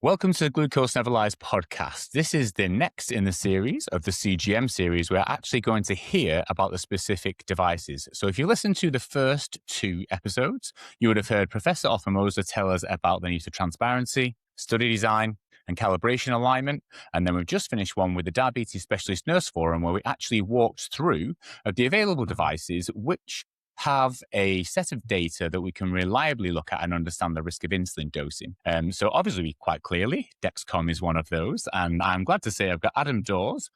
Welcome to the Glucose Never Lies podcast. This is the next in the series of the CGM series. We're actually going to hear about the specific devices. So if you listen to the first two episodes, you would have heard Professor Othman-Moser tell us about the need for transparency, study design, and calibration alignment. And then we've just finished one with the Diabetes Specialist Nurse Forum, where we actually walked through the available devices, which have a set of data that we can reliably look at and understand the risk of insulin dosing. So obviously, quite clearly, Dexcom is one of those. And I'm glad to say I've got Adam Dawes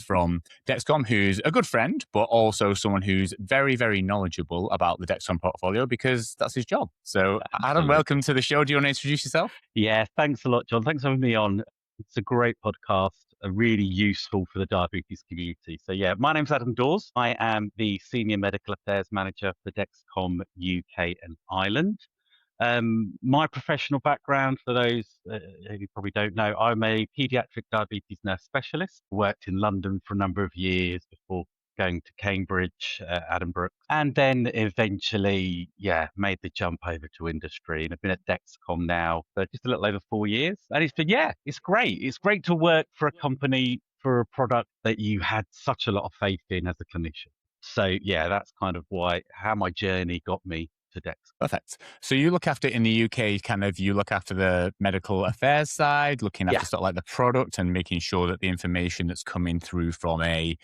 from Dexcom, who's a good friend, but also someone who's very, very knowledgeable about the Dexcom portfolio because that's his job. So Adam, welcome to the show. Do you want to introduce yourself? Yeah, thanks a lot, John. Thanks for having me on. It's a great podcast, really useful for the diabetes community. So yeah, my name's Adam Dawes. I am the Senior Medical Affairs Manager for Dexcom UK and Ireland. My professional background, for those who probably don't know, I'm a paediatric diabetes nurse specialist. Worked in London for a number of years before going to Cambridge, Edinburgh, and then eventually, made the jump over to industry. And I've been at Dexcom now for just a little over 4 years. And it's great. It's great to work for a company, for a product that you had such a lot of faith in as a clinician. So yeah, that's kind of how my journey got me to Dexcom. Perfect. So you look after in the UK, you look after the medical affairs side, looking after sort of like the product and making sure that the information that's coming through from a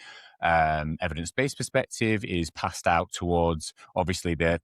evidence-based perspective is passed out towards obviously the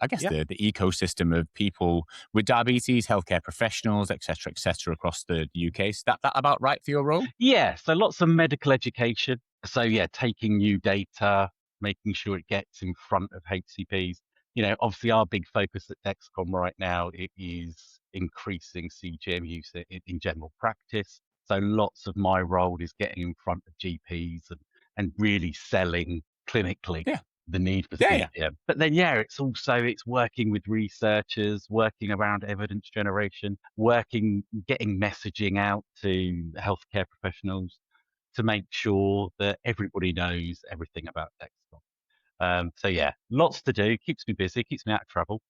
ecosystem of people with diabetes, healthcare professionals, et cetera, across the UK. Is that about right for your role? Yeah, so lots of medical education. So yeah, taking new data, making sure it gets in front of HCPs. You know, obviously our big focus at Dexcom right now, it is increasing CGM use in general practice. So lots of my role is getting in front of GPs and really selling clinically the need for CGM. Yeah. But then, it's working with researchers, working around evidence generation, getting messaging out to healthcare professionals to make sure that everybody knows everything about Dexcom. Lots to do, keeps me busy, keeps me out of trouble,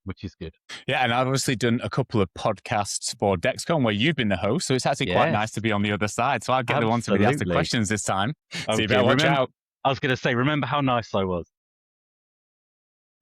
which is good. Yeah, and I've obviously done a couple of podcasts for Dexcom where you've been the host, so it's actually quite nice to be on the other side. So I'll get the one to really ask the questions this time. So you better watch out. I was going to say, remember how nice I was.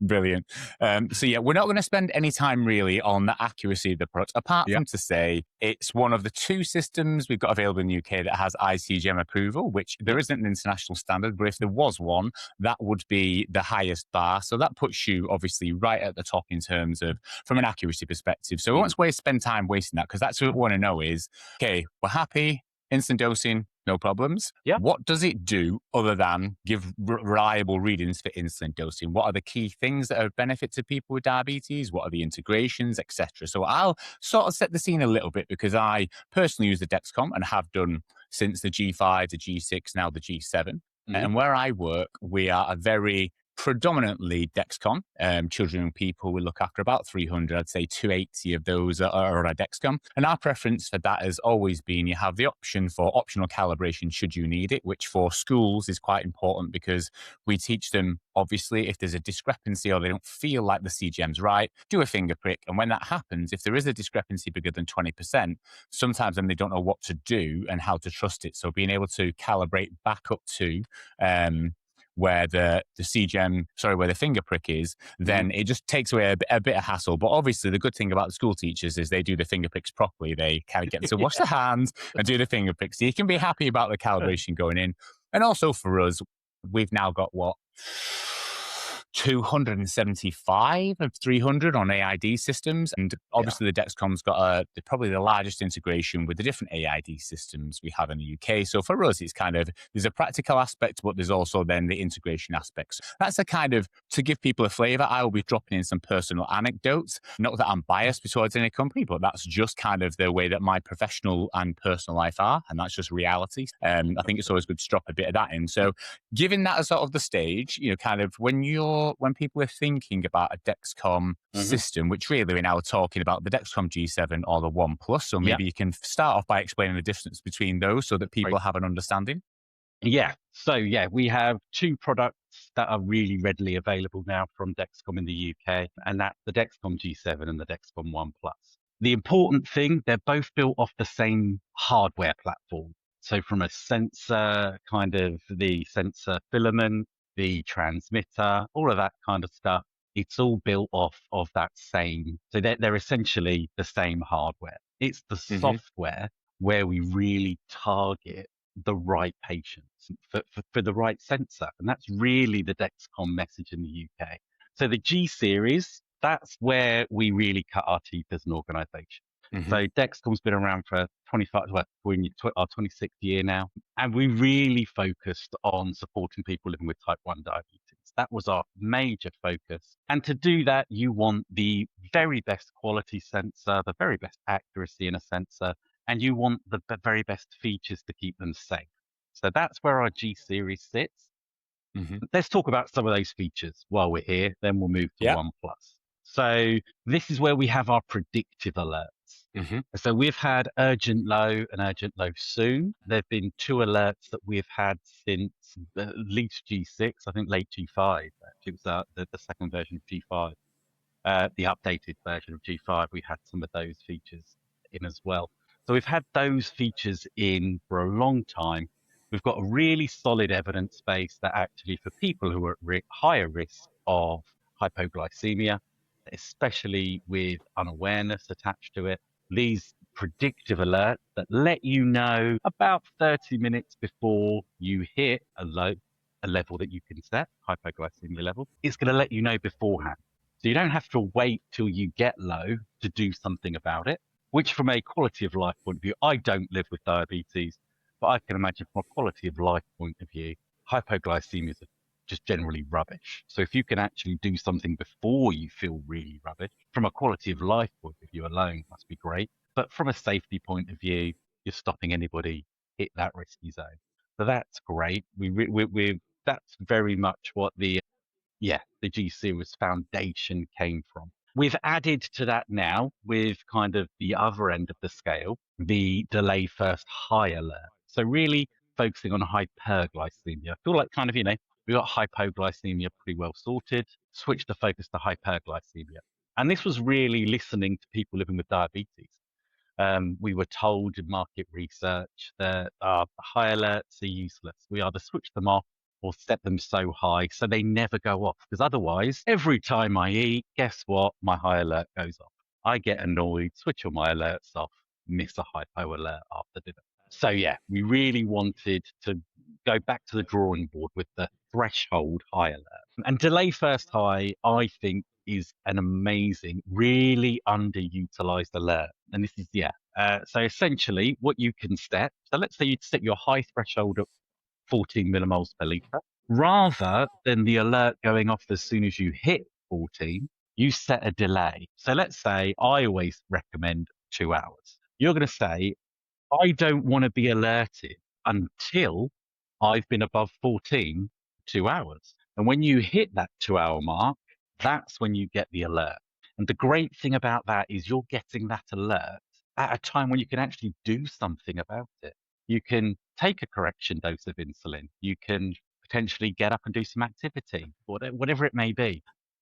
Brilliant. We're not going to spend any time really on the accuracy of the product, apart from to say it's one of the two systems we've got available in the UK that has iCGM approval, which there isn't an international standard, but if there was one, that would be the highest bar. So that puts you obviously right at the top in terms of from an accuracy perspective. So we won't spend time wasting that because that's what we want to know is, okay, we're happy, instant dosing, no problems. Yeah. What does it do other than give reliable readings for insulin dosing? What are the key things that are of benefit to people with diabetes? What are the integrations, etc.? So I'll sort of set the scene a little bit because I personally use the Dexcom and have done since the G5, the G6, now the G7. And where I work, we are a very predominantly Dexcom. Children and people we look after about 300, I'd say 280 of those are a Dexcom. And our preference for that has always been you have the option for optional calibration should you need it, which for schools is quite important because we teach them, obviously, if there's a discrepancy or they don't feel like the CGM's right, do a finger prick. And when that happens, if there is a discrepancy bigger than 20%, sometimes then they don't know what to do and how to trust it. So being able to calibrate back up to where the CGM, where the finger prick is, then it just takes away a bit of hassle. But obviously the good thing about the school teachers is they do the finger pricks properly. They kind of get to wash their hands and do the finger pricks. So you can be happy about the calibration going in. And also for us, we've now got 275 of 300 on AID systems. And obviously the Dexcom's got probably the largest integration with the different AID systems we have in the UK. So for us, it's kind of, there's a practical aspect, but there's also then the integration aspects. That's a kind of, to give people a flavor, I will be dropping in some personal anecdotes. Not that I'm biased towards any company, but that's just kind of the way that my professional and personal life are. And that's just reality. I think it's always good to drop a bit of that in. So given that as sort of the stage, kind of when people are thinking about a Dexcom system, which really we're now talking about the Dexcom G7 or the ONE Plus, so maybe you can start off by explaining the difference between those so that people have an understanding. Yeah. So we have two products that are really readily available now from Dexcom in the UK, and that's the Dexcom G7 and the Dexcom ONE Plus. The important thing, they're both built off the same hardware platform. So from a sensor, kind of the sensor filament, the transmitter, all of that kind of stuff, it's all built off of that same. So they're essentially the same hardware. It's the software where we really target the right patients for the right sensor. And that's really the Dexcom message in the UK. So the G series, that's where we really cut our teeth as an organization. So Dexcom's been around for 25, well, we're in our 26th year now, and we really focused on supporting people living with type 1 diabetes. That was our major focus. And to do that, you want the very best quality sensor, the very best accuracy in a sensor, and you want the very best features to keep them safe. So that's where our G series sits. Let's talk about some of those features while we're here, then we'll move to One Plus. So this is where we have our predictive alerts. So we've had urgent low and urgent low soon. There have been 2 alerts that we've had since at least G6, I think late G5. It was the second version of G5, the updated version of G5. We had some of those features in as well. So we've had those features in for a long time. We've got a really solid evidence base that actually for people who are at higher risk of hypoglycemia, especially with unawareness attached to it, these predictive alerts that let you know about 30 minutes before you hit a level that you can set, hypoglycemia level, it's going to let you know beforehand. So you don't have to wait till you get low to do something about it, which from a quality of life point of view, I don't live with diabetes, but I can imagine from a quality of life point of view, hypoglycemia is just generally rubbish. So if you can actually do something before you feel really rubbish, from a quality of life point of view alone, must be great. But from a safety point of view, you're stopping anybody hit that risky zone. So that's great. That's very much what the G series foundation came from. We've added to that now with kind of the other end of the scale, the delay first high alert. So really focusing on hyperglycemia. I feel like kind of, we got hypoglycemia pretty well sorted, switch the focus to hyperglycemia. And this was really listening to people living with diabetes. We were told in market research that the high alerts are useless. We either switch them off or set them so high so they never go off. Because otherwise, every time I eat, guess what? My high alert goes off. I get annoyed, switch all my alerts off, miss a hypo alert after dinner. So yeah, we really wanted to go back to the drawing board with the threshold high alert. And delay first high, I think, is an amazing, really underutilized alert. And this is, so essentially what you can set, so let's say you set your high threshold at 14 millimoles per litre. Rather than the alert going off as soon as you hit 14, you set a delay. So let's say I always recommend 2 hours. You're going to say, I don't want to be alerted until I've been above 14 2 hours. And when you hit that 2-hour mark, that's when you get the alert. And the great thing about that is you're getting that alert at a time when you can actually do something about it. You can take a correction dose of insulin. You can potentially get up and do some activity, whatever it may be,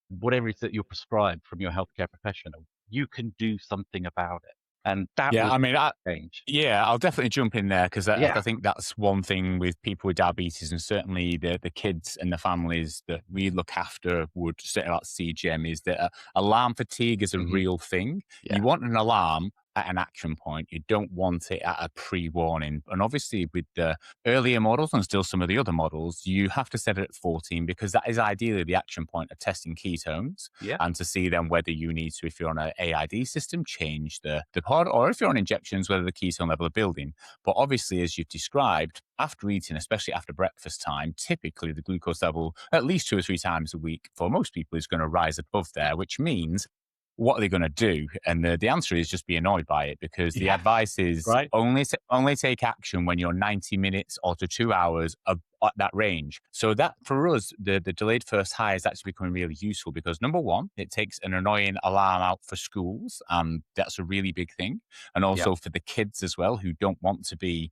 whatever it is that you're prescribed from your healthcare professional, you can do something about it. And that was change. Yeah, I'll definitely jump in there because I think that's one thing with people with diabetes and certainly the kids and the families that we look after would say about CGM is that alarm fatigue is a real thing. Yeah. You want an alarm at an action point. You don't want it at a pre-warning. And obviously with the earlier models and still some of the other models, you have to set it at 14 because that is ideally the action point of testing ketones and to see then whether you need to, if you're on an AID system, change the pod, or if you're on injections, whether the ketone level are building. But obviously, as you've described, after eating, especially after breakfast time, typically the glucose level at least 2 or 3 times a week for most people is going to rise above there, which means what are they going to do? And the answer is just be annoyed by it because the advice is only take action when you're 90 minutes or to 2 hours at that range. So that for us, the delayed first high is actually becoming really useful because number one, it takes an annoying alarm out for schools. That's a really big thing. And also for the kids as well, who don't want to be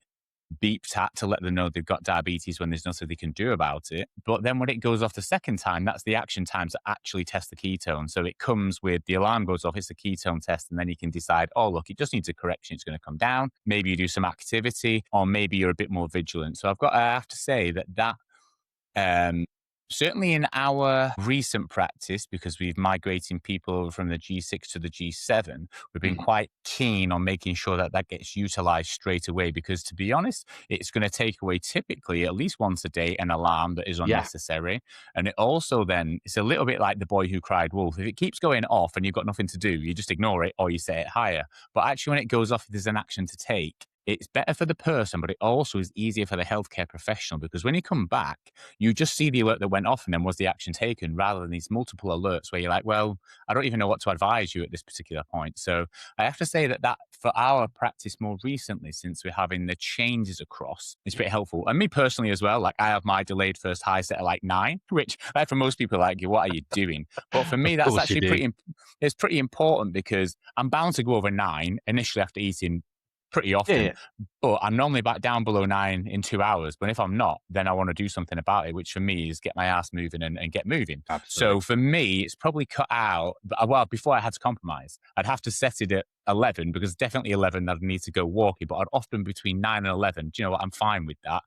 beeped at to let them know they've got diabetes when there's nothing they can do about it. But then when it goes off the second time, that's the action time to actually test the ketone. So it comes with the alarm goes off, it's a ketone test, and then you can decide, oh, look, it just needs a correction. It's going to come down. Maybe you do some activity, or maybe you're a bit more vigilant. So I have to say that certainly in our recent practice, because we've migrating people over from the G6 to the G7, we've been quite keen on making sure that gets utilized straight away, because to be honest, it's going to take away typically at least once a day an alarm that is unnecessary. And it also then, it's a little bit like the boy who cried wolf. If it keeps going off and you've got nothing to do, you just ignore it or you set it higher. But actually when it goes off, if there's an action to take, it's better for the person, but it also is easier for the healthcare professional, because when you come back, you just see the alert that went off and then was the action taken, rather than these multiple alerts where you're like, well, I don't even know what to advise you at this particular point. So I have to say that for our practice more recently, since we're having the changes across, it's pretty helpful. And me personally as well, like I have my delayed first high set at like 9, which like for most people like, what are you doing? But for me, that's actually it's pretty important, because I'm bound to go over 9 initially after eating pretty often, but I'm normally back down below 9 in 2 hours. But if I'm not, then I want to do something about it, which for me is get my ass moving and get moving. Absolutely. So for me, it's probably cut out. Well, before I had to compromise, I'd have to set it at 11, because definitely 11, I'd need to go walking, but I'd often between 9 and 11. Do you know what? I'm fine with that.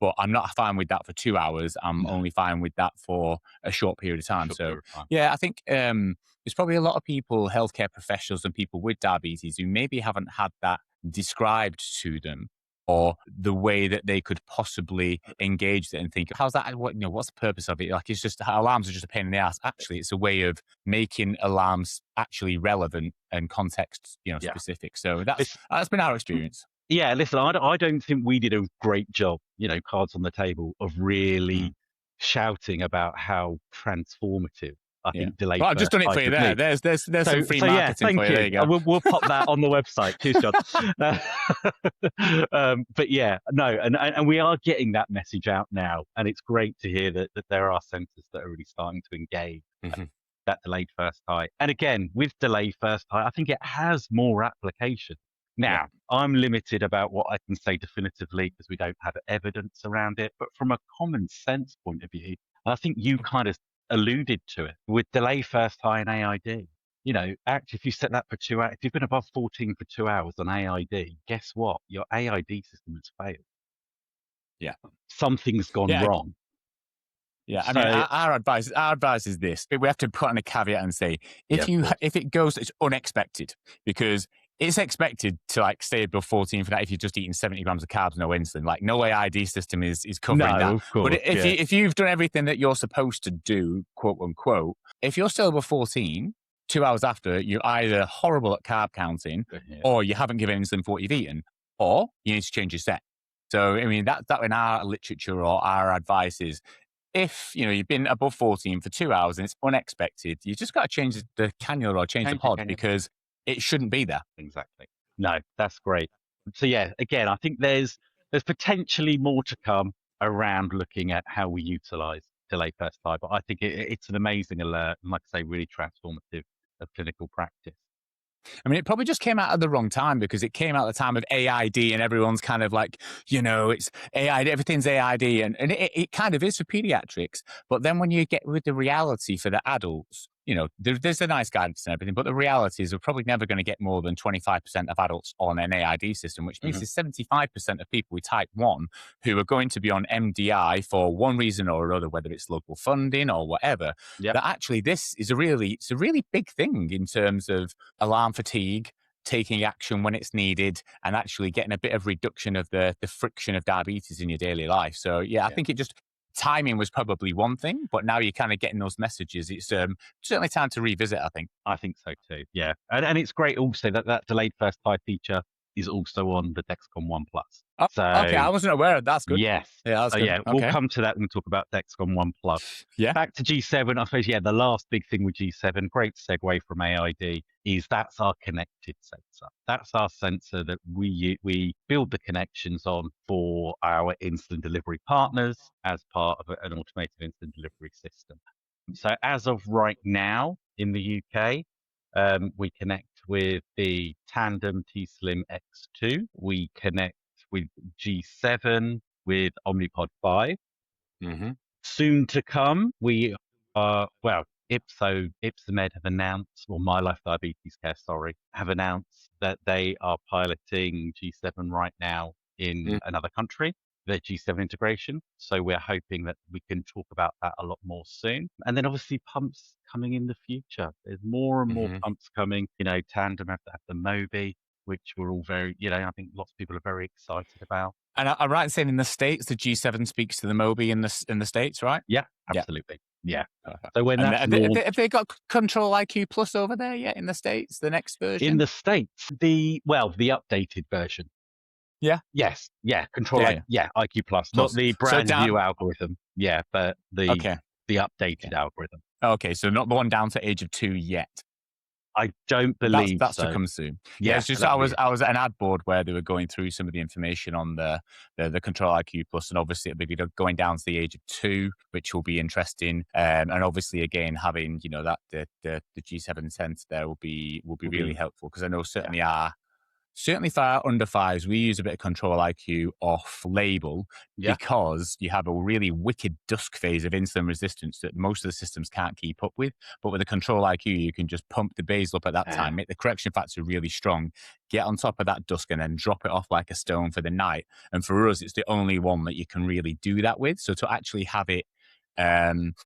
But I'm not fine with that for 2 hours. I'm only fine with that for a short period of time. Yeah, I think there's probably a lot of people, healthcare professionals and people with diabetes, who maybe haven't had that described to them, or the way that they could possibly engage it and think, how's that? What's the purpose of it? Like, it's just alarms are just a pain in the ass. Actually, it's a way of making alarms actually relevant and context, specific. So that's been our experience. Yeah, listen, I don't think we did a great job, cards on the table, of really shouting about how transformative I think delayed. Well, I've just done it for you there. There's some free marketing for you. There you go. We'll pop that on the website. Cheers, John. But yeah, no, and we are getting that message out now, and it's great to hear that there are centres that are really starting to engage that delayed first high. And again, with delayed first high, I think it has more application. Now, I'm limited about what I can say definitively, because we don't have evidence around it. But from a common sense point of view, I think you kind of alluded to it with delay first high and AID. Actually, if you set that for 2 hours, if you've been above 14 for 2 hours on AID, guess what? Your AID system has failed. Yeah. Something's gone wrong. Yeah, I mean, our advice is this: we have to put in a caveat and say, if it goes, it's unexpected, because it's expected to stay above 14 for that if you're just eating 70 grams of carbs, no insulin. Like, no AID system is covering that. Of course, but if you've done everything that you're supposed to do, quote unquote, if you're still above 14, 2 hours after, you're either horrible at carb counting, or you haven't given insulin for what you've eaten, or you need to change your set. So, I mean, that in our literature or our advice is, if you've been above 14 for 2 hours and it's unexpected, you just got to change the cannula or change the pod, because it shouldn't be there. Exactly. No, that's great. So yeah, again, I think there's potentially more to come around looking at how we utilize delay first high, but I think it's an amazing alert, and like I say, really transformative of clinical practice. I mean, it probably just came out at the wrong time, because it came out at the time of AID, and everyone's kind of like, it's AID, everything's AID, and it kind of is for pediatrics. But then when you get with the reality for the adults, there's a nice guidance and everything, but the reality is we're probably never going to get more than 25% of adults on an AID system, which means there's 75% of people with type 1 who are going to be on MDI for one reason or another, whether it's local funding or whatever. That actually this is it's a really big thing in terms of alarm fatigue, taking action when it's needed, and actually getting a bit of reduction of the friction of diabetes in your daily life. So I think timing was probably one thing, but now you're kind of getting those messages. It's certainly time to revisit, I think. I think so too, yeah. And it's great also that delayed first high feature is also on the Dexcom ONE Plus. Oh, okay, I wasn't aware of that. That's good. Yes. Yeah, that's good. Okay. We'll come to that when we talk about Dexcom ONE Plus. Yeah. Back to G7, I suppose, the last big thing with G7, great segue from AID, is that's our connected sensor. That's our sensor that we build the connections on for our insulin delivery partners as part of an automated insulin delivery system. So as of right now in the UK, we connect with the Tandem T Slim X2. We connect with G7, with Omnipod 5. Mm-hmm. Soon to come, we are, well, Ipsomed have announced, or My Life Diabetes Care, sorry, have announced that they are piloting G7 right now in another country, their G7 integration. So we're hoping that we can talk about that a lot more soon. And then obviously pumps coming in the future. There's more and more pumps coming. You know, Tandem have the Mobi, which we're all very, you know, I think lots of people are very excited about. And I'm right in saying in the States, the G7 speaks to the Mobi in the States, right? Yeah, absolutely. Yeah. So when And that's have they got Control IQ Plus over there yet in the States, the next version? in the States, the updated version. Yeah. Yes. Yeah. Control. IQ Plus, not the brand new algorithm. Yeah, but the updated algorithm. Okay, so not the one down to age of 2 yet. I don't believe that's so. to come soon. Yeah, it's just I was at an ad board where they were going through some of the information on the Control IQ Plus, and obviously it'll be going down to the age of 2, which will be interesting. And obviously, again, having that the G7 sensor there will be really helpful, because I know certainly for our under 5s, we use a bit of Control IQ off label because you have a really wicked dusk phase of insulin resistance that most of the systems can't keep up with. But with the Control IQ, you can just pump the basal up at that time, make the correction factor really strong, get on top of that dusk, and then drop it off like a stone for the night. And for us, it's the only one that you can really do that with. So to actually have it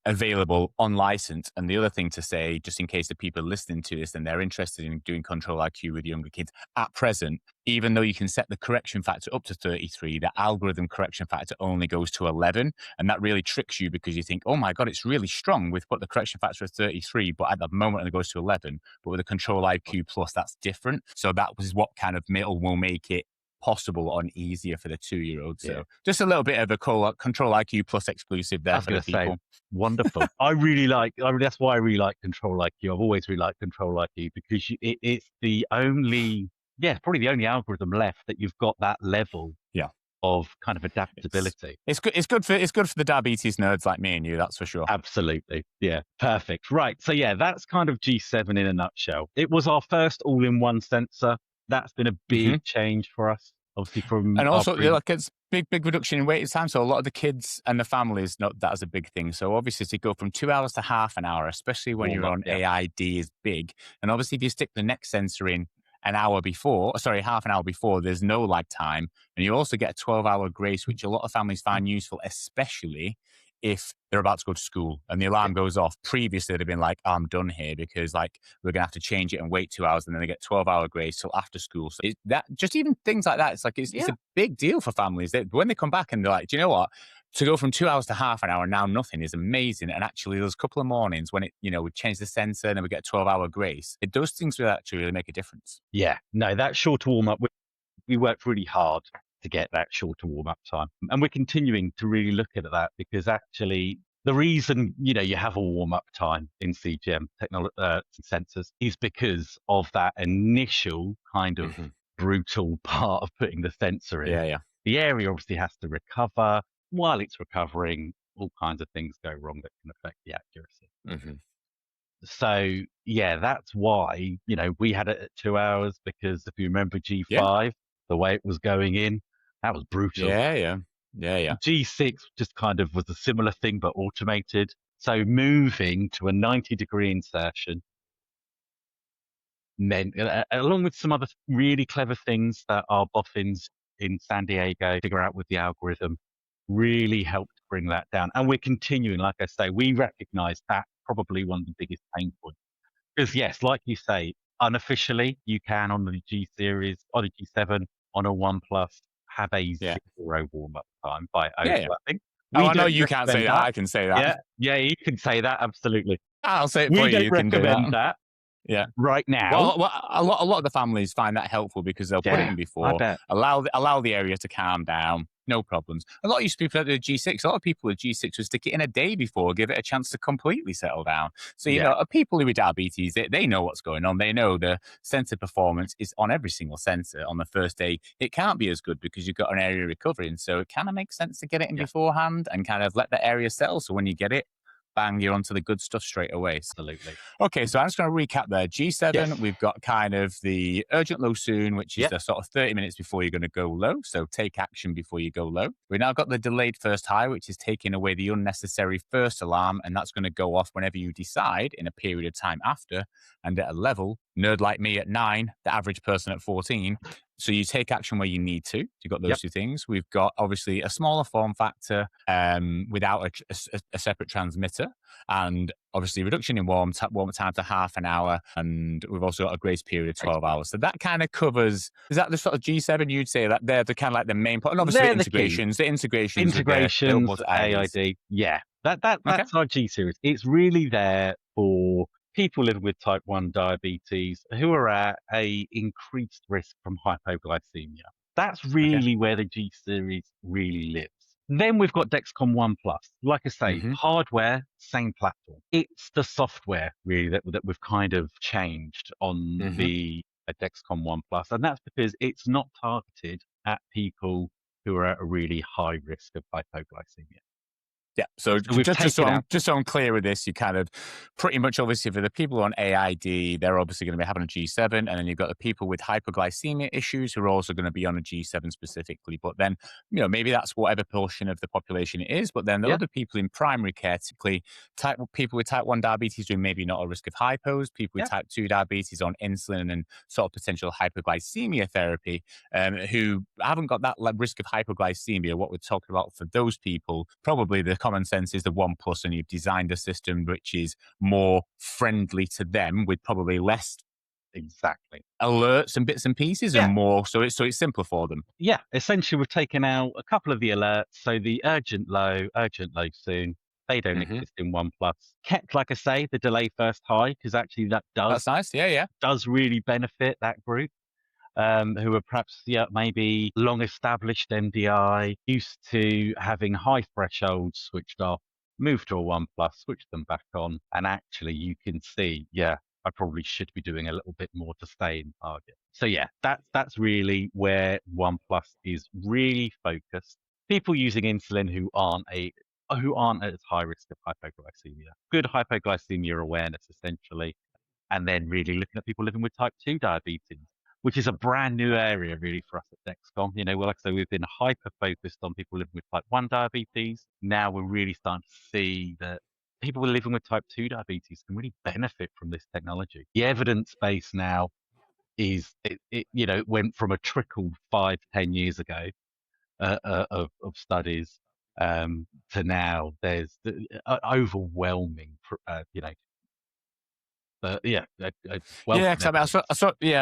available on license. And the other thing to say, just in case the people listening to this and they're interested in doing Control IQ with younger kids, at present, even though you can set the correction factor up to 33, the algorithm correction factor only goes to 11. And that really tricks you, because you think, oh my God, it's really strong. We've put the correction factor at 33, but at the moment it goes to 11. But with the Control IQ Plus, that's different. So that was what kind of will make it possible on easier for the 2-year-old. So just a little bit of a Control IQ Plus exclusive there for the people. Say, wonderful. that's why I really like Control IQ. I've always really liked Control IQ, because it's the only, probably the only algorithm left that you've got that level of kind of adaptability. It's good for the diabetes nerds like me and you, that's for sure. Absolutely. Yeah. Perfect. Right. So that's kind of G7 in a nutshell. It was our first all-in-one sensor. That's been a big change for us, obviously. And also, it's big reduction in waiting time. So a lot of the kids and the families know that as a big thing. So obviously, to go from 2 hours to half an hour, especially when you're on AID, is big. And obviously, if you stick the next sensor in half an hour before, there's no lag time. And you also get a 12-hour grace, which a lot of families find useful, especially if they're about to go to school and the alarm goes off. Previously, they'd been like, I'm done here, because we're going to have to change it and wait 2 hours, and then they get 12-hour grace till after school. So just even things like that, it's a big deal for families. When they come back and they're like, do you know what? To go from 2 hours to half an hour, now nothing, is amazing. And actually, those couple of mornings when we change the sensor and then we get a 12-hour grace, those things will actually really make a difference. Yeah. No, that shorter warm-up, we worked really hard to get that shorter warm-up time. And we're continuing to really look at that, because actually the reason, you have a warm-up time in CGM sensors is because of that initial kind of brutal part of putting the sensor in. Yeah. The area obviously has to recover. While it's recovering, all kinds of things go wrong that can affect the accuracy. So, that's why, we had it at 2 hours, because if you remember G5, the way it was going in, that was brutal. Yeah. G6 just kind of was a similar thing, but automated. So moving to a 90-degree insertion meant, along with some other really clever things that our boffins in San Diego figure out with the algorithm, really helped bring that down. And we're continuing, like I say, we recognize that probably one of the biggest pain points. Because yes, like you say, unofficially, you can on the G Series, on the G7, on a ONE Plus, have a 0 warm-up time by overlapping. I know you can't say that. I can say that. Yeah, you can say that, absolutely. I'll say it for you. We don't recommend that. Yeah. Right now. Well, a lot of the families find that helpful, because they'll put it in before, allow the area to calm down, no problems. A lot of people at the G6, a lot of people with G6 would stick it in a day before, give it a chance to completely settle down. So, people with diabetes, they know what's going on. They know the sensor performance is on every single sensor. On the first day, it can't be as good because you've got an area recovering. So it kind of makes sense to get it in beforehand and kind of let the area settle. So when you get it, bang, you're onto the good stuff straight away. Absolutely. Okay, so I'm just going to recap there. G7, Yes. we've got kind of the urgent low soon, which is Yep. the sort of 30 minutes before you're going to go low. So take action before you go low. We've now got the delayed first high, which is taking away the unnecessary first alarm. And that's going to go off whenever you decide in a period of time after. And at a level, nerd like me at 9, the average person at 14. So you take action where you need to. You've got those two things. We've got obviously a smaller form factor without a separate transmitter, and obviously reduction in warm time to half an hour. And we've also got a grace period of 12 hours. So that kind of covers, is that the sort of G7 you'd say that they're the kind of like the main point? And obviously the integrations integrations, AID. Yeah, that's our G series. It's really there for people living with type 1 diabetes who are at a increased risk from hypoglycemia. That's really where the G series really lives. Then we've got Dexcom ONE Plus. Like I say, hardware, same platform. It's the software really that we've kind of changed on the Dexcom ONE Plus. And that's because it's not targeted at people who are at a really high risk of hypoglycemia. Yeah, so just so I'm clear with this, you kind of pretty much obviously for the people on AID, they're obviously going to be having a G7, and then you've got the people with hypoglycemia issues who are also going to be on a G7 specifically. But then, maybe that's whatever portion of the population it is. But then the other people in primary care, typically people with type 1 diabetes who are maybe not at risk of hypos, people with type 2 diabetes on insulin and sort of potential hypoglycemia therapy, who haven't got that risk of hypoglycemia. What we're talking about for those people, probably the common sense is the ONE Plus, and you've designed a system which is more friendly to them with probably less alerts and bits and pieces and more, so it's simpler for them. Yeah, essentially we've taken out a couple of the alerts. So the urgent low soon, they don't exist in ONE Plus. Kept, like I say, the delay first high, because actually that's nice. Does really benefit that group. Who are perhaps maybe long established MDI, used to having high thresholds switched off, move to a ONE Plus, switch them back on, and actually you can see, I probably should be doing a little bit more to stay in target. So that's really where ONE Plus is really focused. People using insulin who aren't at as high risk of hypoglycemia. Good hypoglycemia awareness essentially, and then really looking at people living with type 2 diabetes, which is a brand new area really for us at Dexcom. Like I say, we've been hyper focused on people living with type 1 diabetes. Now we're really starting to see that people living with type 2 diabetes can really benefit from this technology. The evidence base now is, it went from a trickle 5-10 years ago of studies to now there's overwhelming, I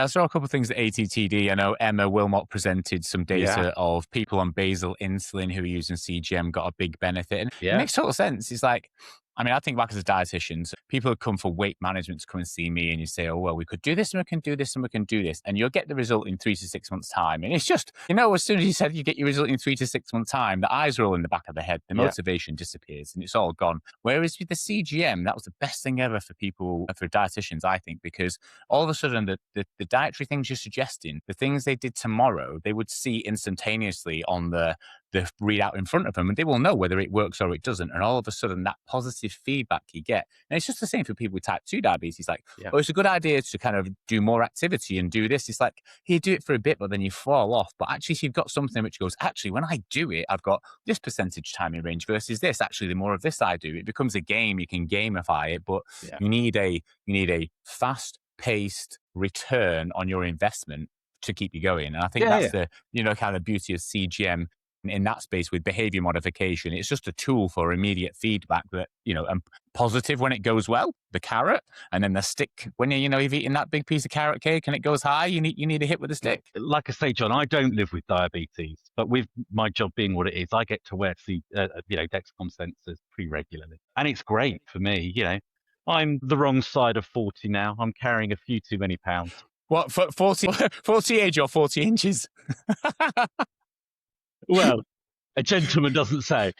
saw a couple of things at ATTD. I know Emma Wilmot presented some data of people on basal insulin who are using CGM got a big benefit, and it makes total sense. It's like, I think back as a dietitian, so people who come for weight management to come and see me, and you say, oh, well, we could do this and we can do this and we can do this, and you'll get the result in 3 to 6 months' time. And it's just, as soon as you said you get your result in 3 to 6 months' time, the eyes roll in the back of the head, the motivation disappears, and it's all gone. Whereas with the CGM, that was the best thing ever for people, for dietitians, I think, because all of a sudden the dietary things you're suggesting, the things they did tomorrow, they would see instantaneously on the readout in front of them, and they will know whether it works or it doesn't. And all of a sudden, that positive feedback you get, and it's just the same for people with type 2 diabetes. Like, it's a good idea to kind of do more activity and do this. It's like, you do it for a bit, but then you fall off. But actually, if you've got something which goes, actually, when I do it, I've got this percentage time in range versus this. Actually, the more of this I do, it becomes a game. You can gamify it, but you need a fast-paced return on your investment to keep you going. And I think that's the kind of beauty of CGM in that space with behavior modification. It's just a tool for immediate feedback that, and positive when it goes well, the carrot, and then the stick when you've eaten that big piece of carrot cake and it goes high, you need a hit with the stick. Like I say, John, I don't live with diabetes, but with my job being what it is, I get to wear Dexcom sensors pretty regularly, and it's great for me. I'm the wrong side of 40 now. I'm carrying a few too many pounds. What, for 40 age or 40 inches? Well, a gentleman doesn't say.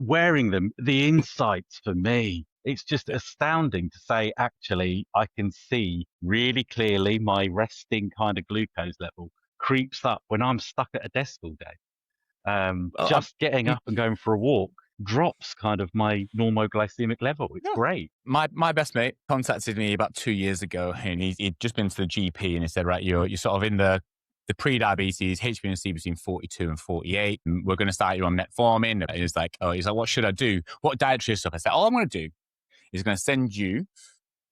Wearing them, the insights for me, it's just astounding to say, actually, I can see really clearly my resting kind of glucose level creeps up when I'm stuck at a desk all day. Getting up and going for a walk drops kind of my normoglycemic level. It's great. My best mate contacted me about 2 years ago, and he'd just been to the GP, and he said, right, you're sort of in the pre-diabetes, HbA1c between 42 and 48. And we're going to start you on metformin. And he's like, what should I do? What dietary stuff? I said, all I'm going to do is going to send you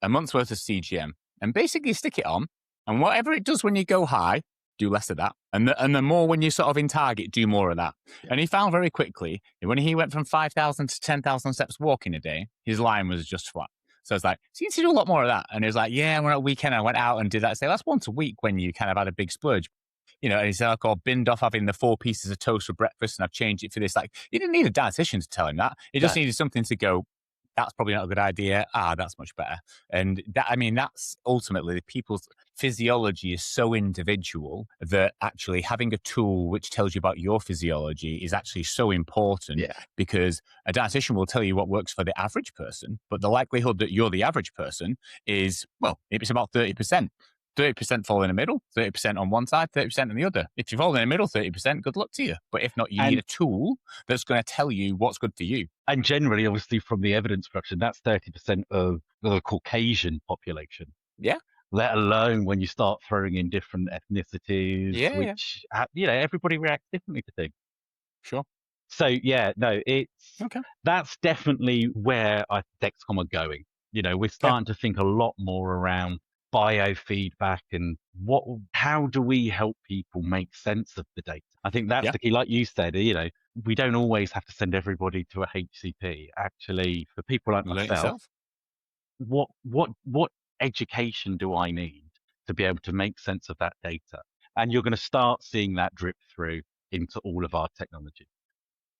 a month's worth of CGM and basically stick it on. And whatever it does when you go high, do less of that. And the more when you're sort of in target, do more of that. And he found very quickly that when he went from 5,000 to 10,000 steps walking a day, his line was just flat. So I was like, so you need to do a lot more of that. And he was like, yeah, when at weekend I went out and did that. I say, that's once a week when you kind of had a big splurge. And he said, I got binned off having the 4 pieces of toast for breakfast and I've changed it for this. Like, he didn't need a dietitian to tell him that. He just needed something to go, that's probably not a good idea. That's much better. And that's ultimately people's physiology is so individual that actually having a tool which tells you about your physiology is actually so important, because a dietitian will tell you what works for the average person, but the likelihood that you're the average person is, well, it's about 30%. 30% fall in the middle, 30% on one side, 30% on the other. If you fall in the middle, 30%, good luck to you. But if not, you need a tool that's going to tell you what's good for you. And generally, obviously, from the evidence production, that's 30% of the Caucasian population. Yeah. Let alone when you start throwing in different ethnicities, which, everybody reacts differently to things. Sure. So, that's definitely where Dexcom are going. We're starting to think a lot more around biofeedback and how do we help people make sense of the data? I think that's the key. Like you said, we don't always have to send everybody to a HCP. Actually, for people like myself, what education do I need to be able to make sense of that data? And you're going to start seeing that drip through into all of our technology.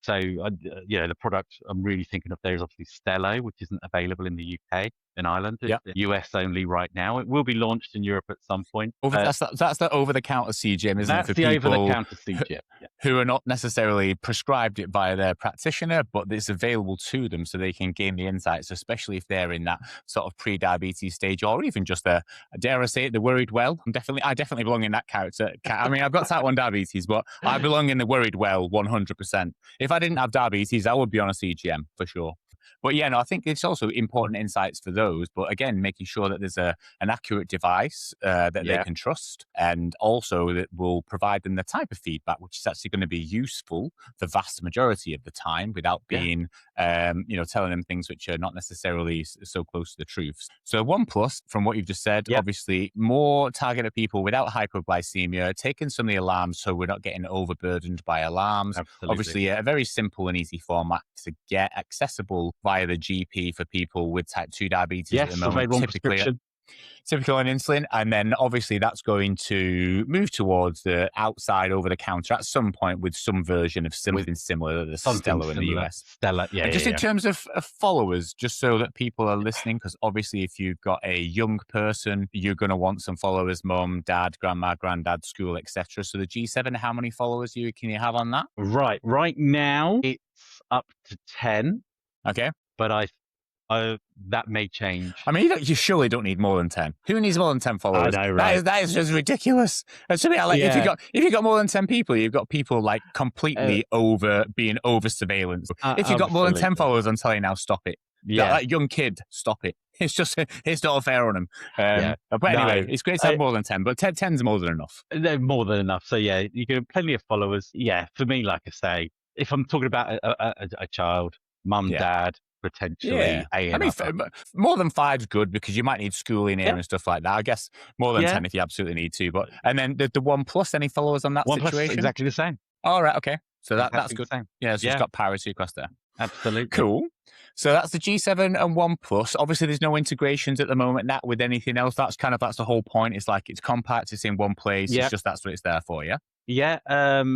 So, the product I'm really thinking of there is obviously Stelo, which isn't available in the UK and Ireland. It's US only right now. It will be launched in Europe at some point. That's the over-the-counter CGM, isn't it? For the over-the-counter CGM. Who are not necessarily prescribed it by their practitioner, but it's available to them so they can gain the insights, especially if they're in that sort of pre-diabetes stage, or even just dare I say it, the worried well. I definitely belong in that character. I mean, I've got type 1 diabetes, but I belong in the worried well 100%. If I didn't have diabetes, I would be on a CGM for sure. But I think it's also important insights for those. But again, making sure that there's an accurate device that they can trust, and also that will provide them the type of feedback which is actually going to be useful the vast majority of the time without being, telling them things which are not necessarily so close to the truth. So ONE+, from what you've just said, obviously more targeted people without hypoglycemia, taking some of the alarms so we're not getting overburdened by alarms. Absolutely. Obviously, a very simple and easy format to get accessible via the GP for people with type 2 diabetes at the moment, typically on insulin. And then obviously that's going to move towards the outside over the counter at some point with some version of something similar to the Stelo in the US. In terms of followers, just so that people are listening, because obviously if you've got a young person, you're going to want some followers, mum, dad, grandma, granddad, school, etc. So the G7, how many followers can you have on that? Right now it's up to 10. Okay. But that may change. I mean, you surely don't need more than 10. Who needs more than 10 followers? I know, right? That is just ridiculous. And to me, if you got more than 10 people, you've got people like completely being over surveillance. If you've got more than 10 followers, I'm telling you now, stop it. That young kid, stop it. It's not fair on them. But anyway, it's great to have more than 10, but 10's more than enough. They're more than enough. So you can have plenty of followers. Yeah, for me, like I say, if I'm talking about a child, mum, dad, potentially more than 5's good because you might need schooling here and stuff like that. I guess more than 10 if you absolutely need to. But and then the ONE+, any followers on that situation? Exactly the same. All right, okay. So that's good. Same. Yeah, it's just got parity across there. Absolutely. Cool. So that's the G7 and ONE+. Obviously, there's no integrations at the moment with anything else. That's the whole point. It's like it's compact. It's in one place. It's just that's what it's there for. Yeah. Yeah.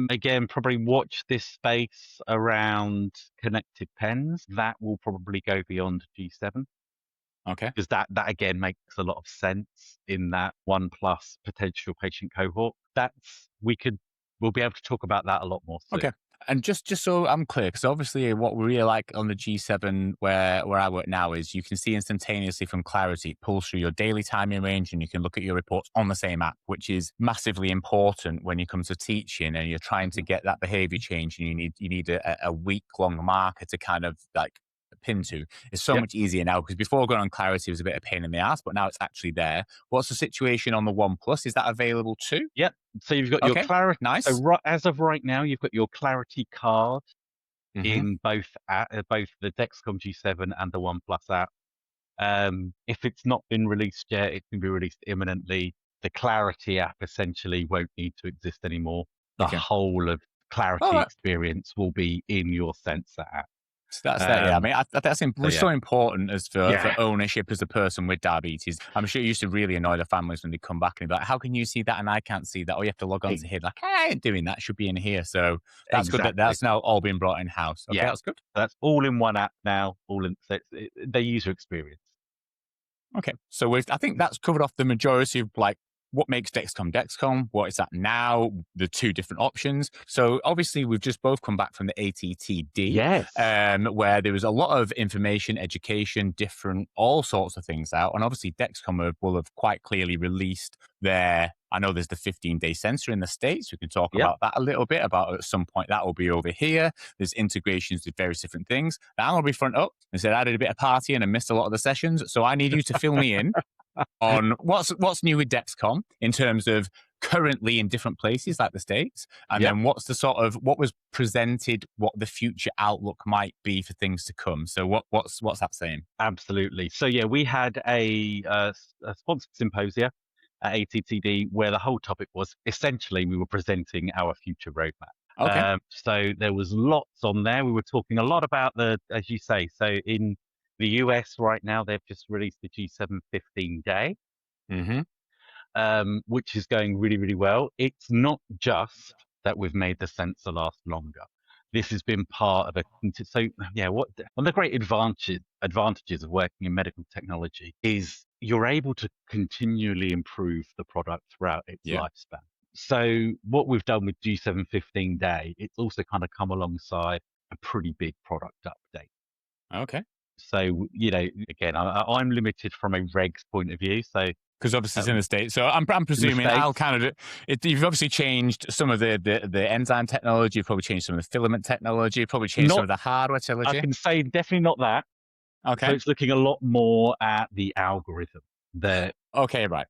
Again, probably watch this space around connected pens. That will probably go beyond G7. Okay. Because that again makes a lot of sense in that ONE+ potential patient cohort. We'll be able to talk about that a lot more soon. Okay. And just so I'm clear, because obviously what we really like on the G7 where I work now is you can see instantaneously from Clarity, it pulls through your daily timing range and you can look at your reports on the same app, which is massively important when you come to teaching and you're trying to get that behavior change and you need a week-long marker to kind of like pin to. It's so Yep. much easier now, because before going on Clarity it was a bit of a pain in the ass, but now it's actually there. What's the situation on the One Plus? Is that available too? Yep. So you've got your Okay, Clarity. nice. So as of right now, you've got your Clarity card in both the Dexcom G7 and the One Plus app. If it's not been released yet, it can be released imminently. The Clarity app essentially won't need to exist anymore. The Okay. whole of Clarity experience will be in your sensor app. So that's that. Yeah, I mean, that's so important as for ownership as a person with diabetes. I'm sure it used to really annoy the families when they come back and be like, "How can you see that and I can't see that?" Or you have to log on to here. Like, I ain't doing that. It should be in here. So that's good that that's now all been brought in house. Okay, that's good. That's all in one app now. All in the user experience. Okay, so I think that's covered off the majority of like what makes Dexcom, what is that now, the two different options. So obviously we've just both come back from the ATTD, where there was a lot of information, education, different, all sorts of things out. And obviously Dexcom will have quite clearly released I know there's the 15-day sensor in the States. We can talk about that a little bit, about at some point that will be over here. There's integrations with various different things. Now I'm going to be front up and said I did a bit of partying and missed a lot of the sessions. So I need you to fill me in on what's new with Dexcom in terms of currently in different places like the States, and then what's the sort of what was presented, what the future outlook might be for things to come. So what's that saying? Absolutely. So yeah, we had a sponsored symposia at ATTD where the whole topic was essentially we were presenting our future roadmap. Okay. So there was lots on there. We were talking a lot about as you say, so in the US right now, they've just released the G7 15-day, which is going really, really well. It's not just that we've made the sensor last longer. This has been part of one of the great advantages of working in medical technology is you're able to continually improve the product throughout its lifespan. So what we've done with G7 15-day, it's also kind of come alongside a pretty big product update. Okay. So, again, I'm limited from a regs point of view. So, because obviously it's in the States. So I'm presuming I'll kind of you've obviously changed some of the enzyme technology. You've probably changed some of the filament technology. You've probably changed some of the hardware technology. I can say definitely not that. Okay. So it's looking a lot more at the algorithm. Okay, right.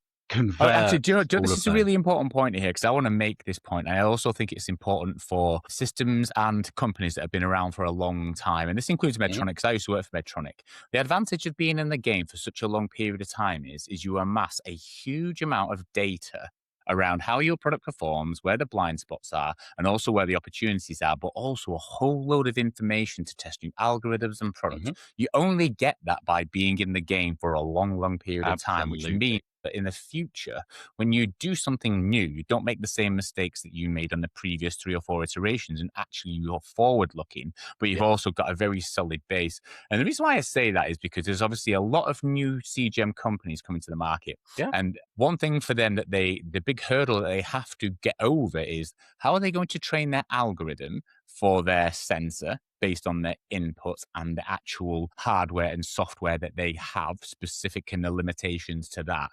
Actually, do you know, this is a really important point here, because I want to make this point. I also think it's important for systems and companies that have been around for a long time. And this includes Medtronic, because I used to work for Medtronic. The advantage of being in the game for such a long period of time is you amass a huge amount of data around how your product performs, where the blind spots are, and also where the opportunities are, but also a whole load of information to test new algorithms and products. You only get that by being in the game for a long, long period of time, which means that in the future, when you do something new, you don't make the same mistakes that you made on the previous 3 or 4 iterations, and actually you're forward looking, but you've also got a very solid base. And the reason why I say that is because there's obviously a lot of new CGM companies coming to the market. And one thing for them that the big hurdle that they have to get over is how are they going to train their algorithm for their sensor based on their inputs and the actual hardware and software that they have, specific in the limitations to that.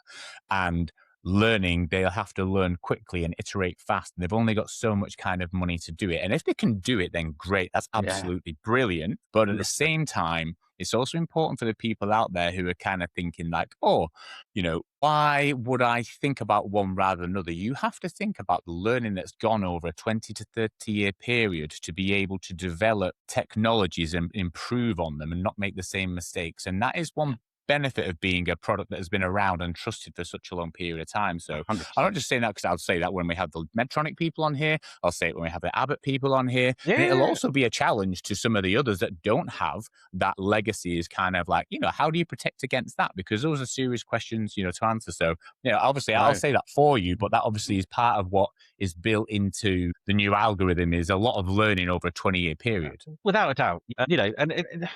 And learning, they'll have to learn quickly and iterate fast. And they've only got so much kind of money to do it. And if they can do it, then great. That's absolutely brilliant. But at the same time, it's also important for the people out there who are kind of thinking like, why would I think about one rather than another? You have to think about the learning that's gone over a 20 to 30 year period to be able to develop technologies and improve on them and not make the same mistakes. And that is one benefit of being a product that has been around and trusted for such a long period of time. So 100%. I'm not just saying that because I'll say that when we have the Medtronic people on here. I'll say it when we have the Abbott people on here. And it'll also be a challenge to some of the others that don't have that legacy, is kind of like, how do you protect against that? Because those are serious questions, to answer. So, obviously I'll say that for you, but that obviously is part of what is built into the new algorithm, is a lot of learning over a 20-year period. Without a doubt, and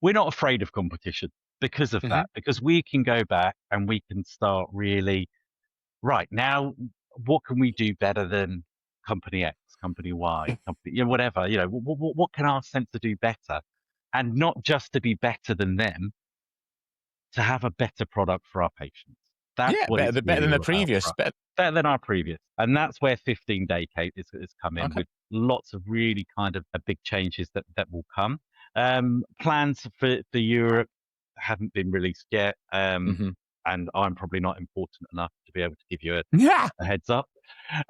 we're not afraid of competition because of that, because we can go back and we can start really, right now, what can we do better than company X, company Y, company, whatever, what can our sensor do better? And not just to be better than them, to have a better product for our patients. That's what it's better than really the all about previous. for us. Better than our previous. And that's where 15-day Kate is come in with lots of really kind of big changes that will come. Plans for Europe haven't been released yet. And I'm probably not important enough to be able to give you a heads up.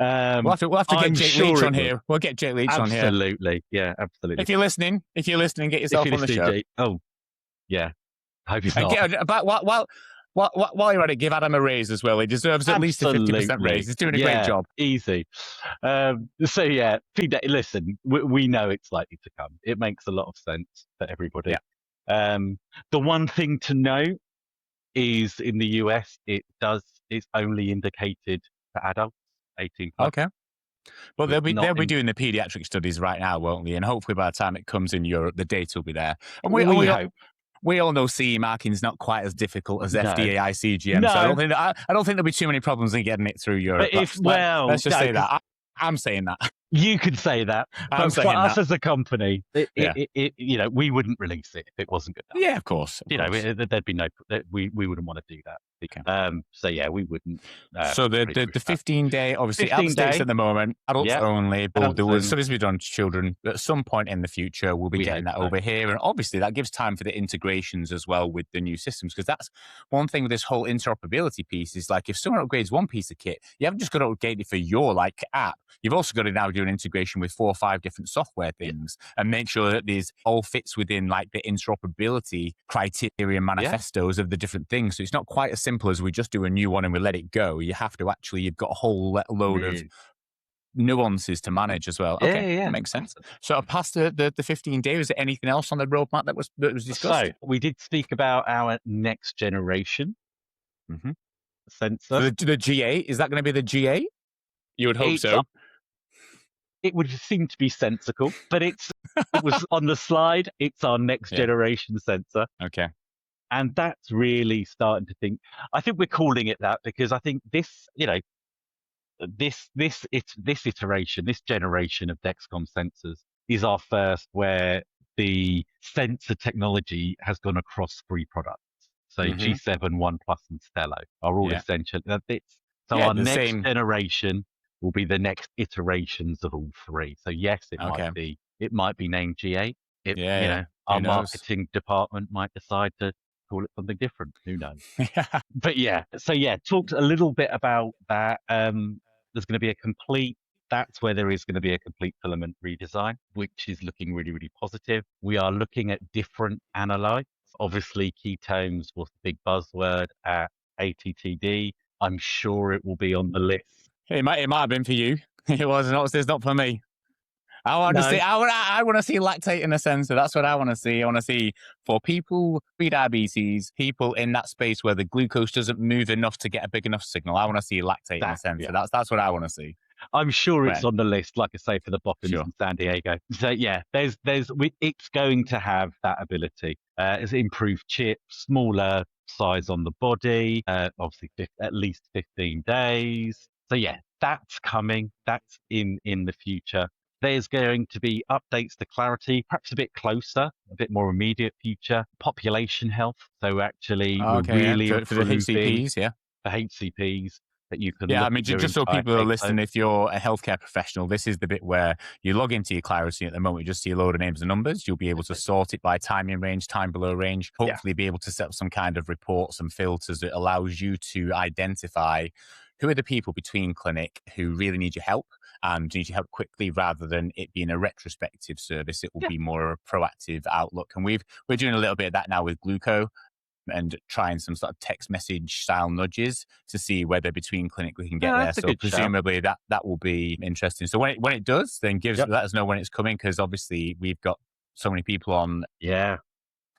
We'll have to get Jake Leach on here. We'll get Jake Leach on here. Absolutely. Yeah, absolutely. If you're listening, get yourself on the show. Jake, yeah. I hope he's not. But while you're at it, give Adam a raise as well. He deserves at least a 50% raise. He's doing a great job. Easy. So yeah, listen, we know it's likely to come. It makes a lot of sense for everybody. Yeah. The one thing to note is in the US, it's only indicated for adults, 18 plus. Okay. Well, they'll be doing the paediatric studies right now, won't they? And hopefully by the time it comes in Europe, the data will be there. And we hope. We all know CE marking is not quite as difficult as FDA CGM, so I don't think there'll be too many problems in getting it through Europe. But let's just say that. I'm saying that. You could say that. But for us as a company, we wouldn't release it if it wasn't good enough. Yeah, of course. There'd be no. We wouldn't want to do that. Okay. So yeah, we wouldn't. So the 15-day, obviously, out of States at the moment, adults only. But there will studies be done on children. At some point in the future, we'll be getting that over here, and obviously that gives time for the integrations as well with the new systems, because that's one thing with this whole interoperability piece is like if someone upgrades one piece of kit, you haven't just got to upgrade it for your app. You've also got to now do an integration with 4 or 5 different software things and make sure that these all fits within the interoperability criteria manifestos of the different things. So it's not quite as simple as we just do a new one and we let it go. You have to you've got a whole load of nuances to manage as well. Okay, that makes sense. So past the 15 days, is there anything else on the roadmap that was discussed? So we did speak about our next generation sensor. The GA, is that going to be the GA? You would hope so. It would seem to be sensical, but it was on the slide. It's our next generation sensor. Okay. And that's really starting to think. I think we're calling it that because I think this iteration, this generation of Dexcom sensors is our first where the sensor technology has gone across 3 products. So G7, ONE Plus, and Stelo are all essential. So our next generation will be the next iterations of all 3. So yes, it might be named G8. Our marketing department might decide to call it something different. Who knows? But talked a little bit about that. There's going to be that's where there is going to be a complete filament redesign, which is looking really, really positive. We are looking at different analytes. Obviously, ketones was the big buzzword at ATTD. I'm sure it will be on the list. It might have been for you. It was not. It's not for me. I want to see. I want to see lactate in a sensor. That's what I want to see. I want to see for people with diabetes, people in that space where the glucose doesn't move enough to get a big enough signal. I want to see lactate in a sensor. That's what I want to see. I'm sure it's on the list, like I say, for the Boffins in San Diego. So it's going to have that ability. It's improved chip, smaller size on the body, obviously at least 15 days. So that's coming. That's in the future. There's going to be updates to clarity, perhaps a bit closer, a bit more immediate future. Population health. So actually, we're really for the HCPs, for HCPs that you can. Yeah, I mean, just so people are listening, if you're a healthcare professional, this is the bit where you log into your clarity. At the moment, you just see a load of names and numbers. You'll be able to sort it by time in range, time below range. Hopefully, be able to set up some kind of reports and filters that allows you to identify who are the people between clinic who really need your help and need your help quickly, rather than it being a retrospective service. It will be more a proactive outlook. And we're doing a little bit of that now with Gluco and trying some sort of text message style nudges to see whether between clinic we can get there. So presumably that will be interesting. So when it does, then let us know when it's coming, because obviously we've got so many people on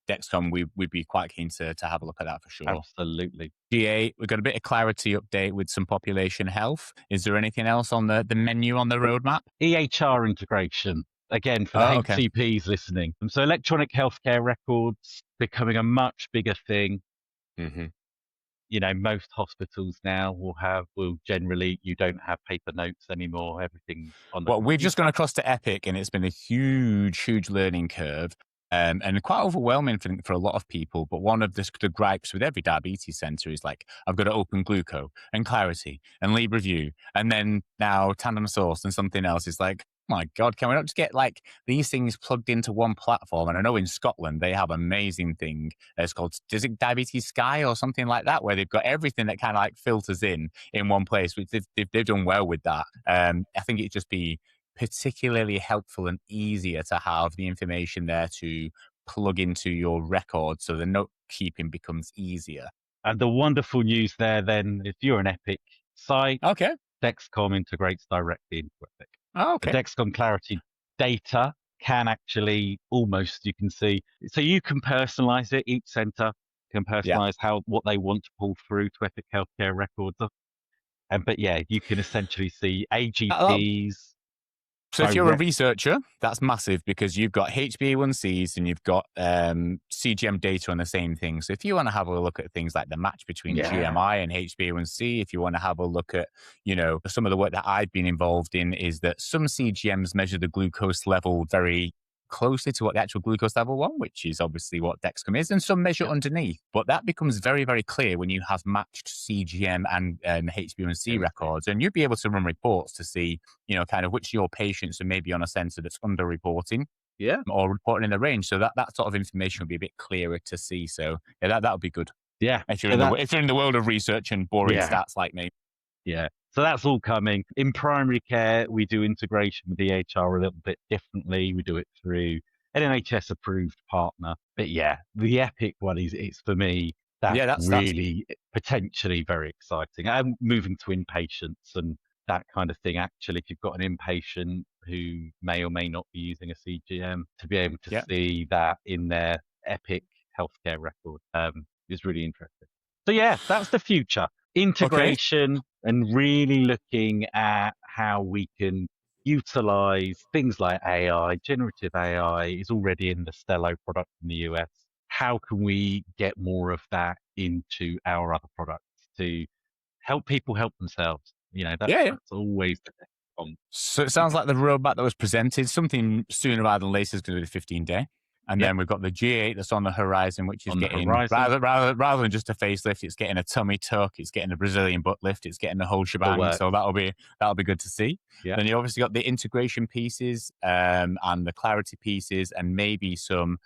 Dexcom, we'd be quite keen to have a look at that for sure. Absolutely. GA, we've got a bit of clarity update with some population health. Is there anything else on the menu on the roadmap? EHR integration, again, for the HCPs listening. So electronic healthcare records becoming a much bigger thing. most hospitals now will generally, you don't have paper notes anymore. Everything's on the Well, we've just computer. gone across to Epic, and it's been a huge learning curve. And quite overwhelming for a lot of people. But one of the gripes with every diabetes center is like, I've got to open Gluco and Clarity and LibreView, and then now Tandem Source and something else. Is like, oh my God, can we not just get like these things plugged into one platform? And I know in Scotland they have an amazing thing. It's called, is it Diabetes Sky or something like that, where they've got everything that kind of like filters in one place, which they've done well with that. I think it'd just be particularly helpful and easier to have the information there to plug into your record, so the note keeping becomes easier. And the wonderful news there then, if you're an Epic site, Okay. Dexcom integrates directly into Epic. Oh, okay. The Dexcom Clarity data can actually almost, you can see, so you can personalize it. Each center can personalize what they want to pull through to Epic Healthcare records. But yeah, you can essentially see AGPs. So if you're a researcher, that's massive, because you've got HbA1cs and you've got CGM data on the same thing. So if you want to have a look at things like the match between GMI and HbA1c, if you want to have a look at, some of the work that I've been involved in is that some CGMs measure the glucose level very closely to what the actual glucose level one, which is obviously what Dexcom is, and some measure underneath. But that becomes very, very clear when you have matched CGM and HbA1c records, and you'd be able to run reports to see, kind of which of your patients are maybe on a sensor that's under-reporting, or reporting in the range. So that sort of information would be a bit clearer to see. So that would be good. Yeah, if you're in the world of research and boring stats like me. Yeah. So that's all coming. In primary care, we do integration with the EHR a little bit differently. We do it through an NHS approved partner. But yeah, the Epic one is for me, that's really potentially very exciting. And moving to inpatients and that kind of thing. Actually, if you've got an inpatient who may or may not be using a CGM, to be able to see that in their Epic healthcare record is really interesting. So yeah, that's the future. Integration and really looking at how we can utilize things like AI. Generative AI is already in the Stelo product in the US. How can we get more of that into our other products to help people help themselves? That's always the thing. So it sounds like the roadmap that was presented, something sooner rather than later is going to be the 15-day. And then we've got the G8 that's on the horizon, which is getting, rather than just a facelift, it's getting a tummy tuck, it's getting a Brazilian butt lift, it's getting the whole shebang. So that'll be good to see. Then you obviously got the integration pieces and the clarity pieces, and maybe some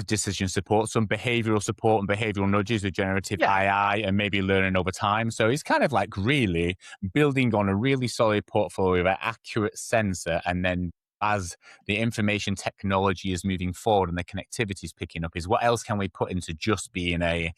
decision support, some behavioral support and behavioral nudges with generative AI, and maybe learning over time. So it's kind of like really building on a really solid portfolio of an accurate sensor, and then as the information technology is moving forward and the connectivity is picking up, is what else can we put into just being a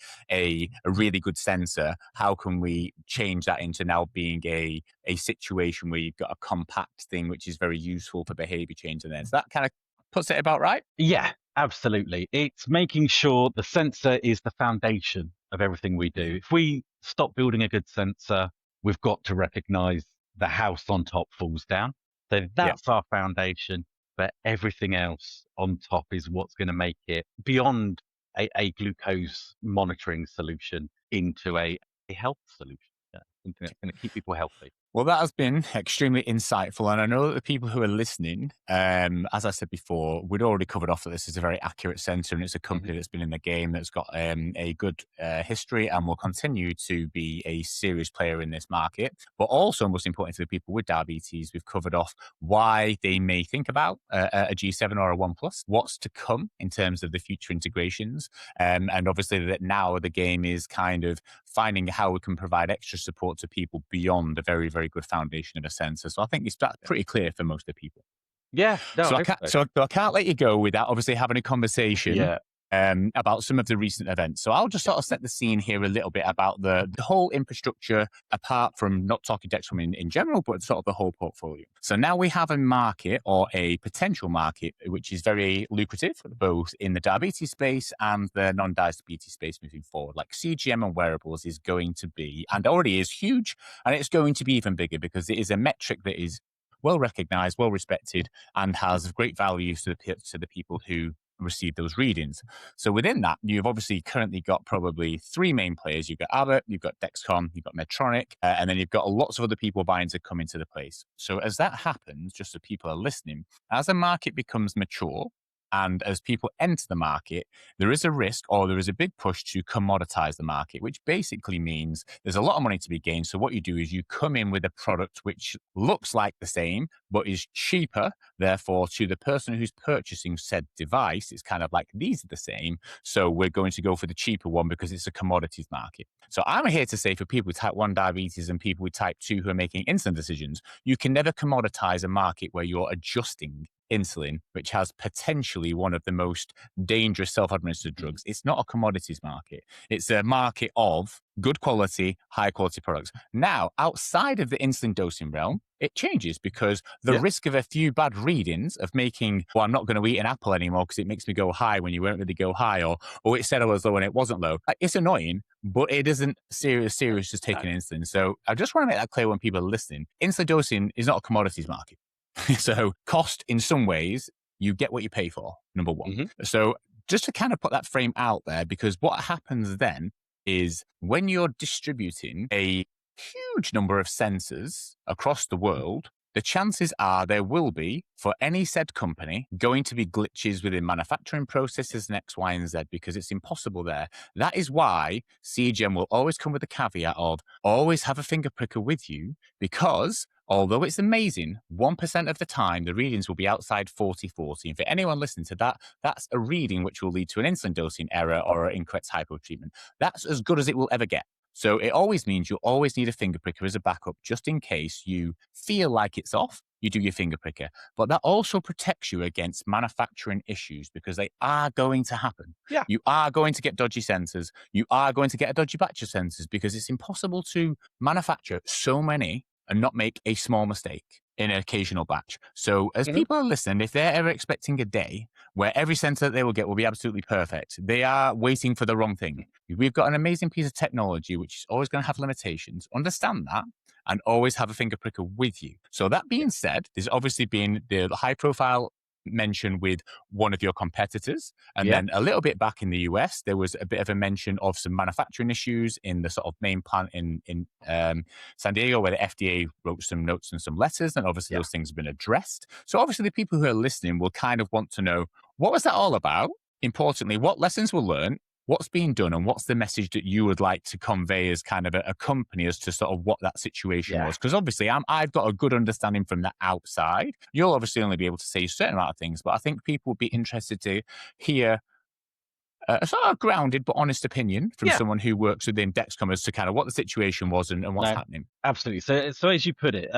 really good sensor? How can we change that into now being a situation where you've got a compact thing which is very useful for behavior change? And then so that kind of puts it about right? Yeah, absolutely. It's making sure the sensor is the foundation of everything we do. If we stop building a good sensor, we've got to recognize the house on top falls down. So that's our foundation, but everything else on top is what's going to make it beyond a glucose monitoring solution into a health solution. Something that's going to keep people healthy. Well, that has been extremely insightful. And I know that the people who are listening, as I said before, we'd already covered off that this is a very accurate sensor, and it's a company that's been in the game, that's got a good history and will continue to be a serious player in this market. But also, most important to the people with diabetes, we've covered off why they may think about a G7 or a ONE+, what's to come in terms of the future integrations. And obviously that now the game is kind of finding how we can provide extra support to people beyond the very, very good foundation of a sensor. So I think that's pretty clear for most of the people. Yeah. No, so I can't let you go without obviously having a conversation about some of the recent events. So I'll just sort of set the scene here a little bit about the whole infrastructure, apart from not talking Dexcom in general, but sort of the whole portfolio. So now we have a market, or a potential market, which is very lucrative, both in the diabetes space and the non-diabetes space moving forward. Like CGM and wearables is going to be, and already is, huge, and it's going to be even bigger because it is a metric that is well recognized, well respected, and has great value to the people who receive those readings. So within that, you've obviously currently got probably three main players. You've got Abbott, you've got Dexcom, you've got Medtronic, and then you've got lots of other people vying to come into the place. So as that happens, just so people are listening, as a market becomes mature, and as people enter the market, there is a risk or there is a big push to commoditize the market, which basically means there's a lot of money to be gained. So what you do is you come in with a product which looks like the same, but is cheaper. Therefore, to the person who's purchasing said device, it's kind of like, these are the same. So we're going to go for the cheaper one because it's a commodities market. So I'm here to say for people with type 1 diabetes and people with type 2 who are making insulin decisions, you can never commoditize a market where you're adjusting insulin, which has potentially one of the most dangerous self-administered drugs. It's not a commodities market. It's a market of good quality, high quality products. Now, outside of the insulin dosing realm, it changes because the risk of a few bad readings of making, well, I'm not going to eat an apple anymore because it makes me go high when you won't really go high, or it said I was low and it wasn't low. It's annoying, but it isn't serious just taking insulin. So I just want to make that clear when people are listening. Insulin dosing is not a commodities market. So cost in some ways, you get what you pay for, number one. So just to kind of put that frame out there, because what happens then is when you're distributing a huge number of sensors across the world, the chances are there will be, for any said company, going to be glitches within manufacturing processes and X, Y, and Z, because it's impossible there. That is why CGM will always come with the caveat of always have a finger pricker with you, because although it's amazing, 1% of the time, the readings will be outside 40-40. And for anyone listening to that, that's a reading which will lead to an insulin dosing error or an incorrect hypo treatment. That's as good as it will ever get. So it always means you always need a finger pricker as a backup, just in case you feel like it's off, you do your finger pricker. But that also protects you against manufacturing issues, because they are going to happen. Yeah. You are going to get dodgy sensors. You are going to get a dodgy batch of sensors, because it's impossible to manufacture so many and not make a small mistake in an occasional batch. So as people are listening, if they're ever expecting a day where every sensor that they will get will be absolutely perfect, they are waiting for the wrong thing. We've got an amazing piece of technology which is always going to have limitations. Understand that, and always have a finger pricker with you. So that being said, there's obviously been the high profile mention with one of your competitors. And then a little bit back in the US, there was a bit of a mention of some manufacturing issues in the sort of main plant in San Diego, where the FDA wrote some notes and some letters. And obviously those things have been addressed. So obviously the people who are listening will kind of want to know, what was that all about? Importantly, what lessons were learned? What's being done, and what's the message that you would like to convey as kind of a company as to sort of what that situation was? Because obviously I've got a good understanding from the outside. You'll obviously only be able to say a certain amount of things, but I think people would be interested to hear a sort of grounded but honest opinion from someone who works within Dexcom as to kind of what the situation was and what's happening. Absolutely. So as you put it,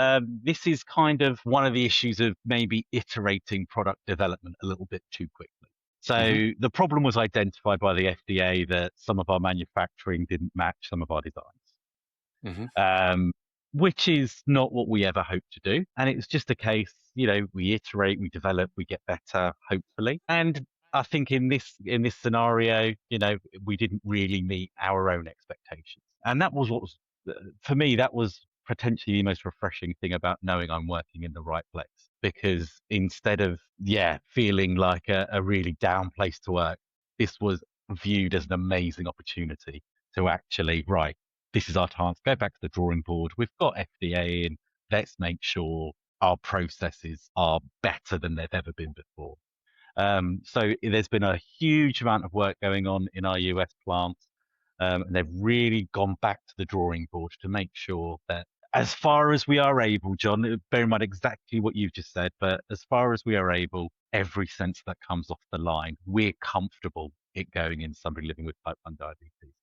this is kind of one of the issues of maybe iterating product development a little bit too quickly. So the problem was identified by the FDA that some of our manufacturing didn't match some of our designs, which is not what we ever hoped to do. And it was just a case, we iterate, we develop, we get better, hopefully. And I think in this scenario, we didn't really meet our own expectations. And that was what was, for me, that was potentially the most refreshing thing about knowing I'm working in the right place. Because instead of, feeling like a really down place to work, this was viewed as an amazing opportunity to actually, right, this is our chance, go back to the drawing board. We've got FDA in, let's make sure our processes are better than they've ever been before. So there's been a huge amount of work going on in our US plants. And they've really gone back to the drawing board to make sure that as far as we are able, John, bear in mind exactly what you've just said, but as far as we are able, every sensor that comes off the line, we're comfortable it going in somebody living with type 1 diabetes.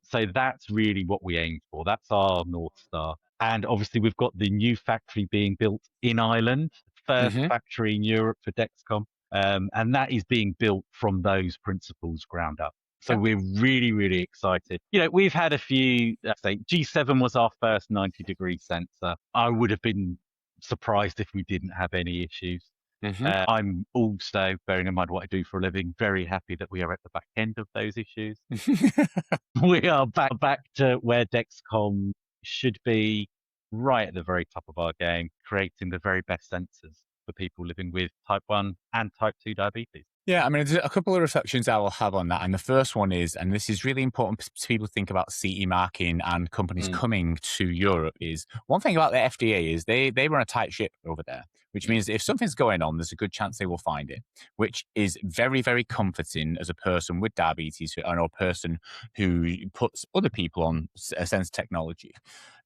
So that's really what we aim for. That's our North Star. And obviously we've got the new factory being built in Ireland, first factory in Europe for Dexcom. And that is being built from those principles ground up. So we're really, really excited. We've had a few, say G7 was our first 90-degree sensor. I would have been surprised if we didn't have any issues. I'm also, bearing in mind what I do for a living, very happy that we are at the back end of those issues. We are back to where Dexcom should be, right at the very top of our game, creating the very best sensors for people living with type 1 and type 2 diabetes. Yeah, I mean, there's a couple of reflections I will have on that. And the first one is, and this is really important to people think about CE marking and companies Mm. coming to Europe, is one thing about the FDA is they run a tight ship over there, which means if something's going on, there's a good chance they will find it, which is very, very comforting as a person with diabetes or a person who puts other people on a sense of technology.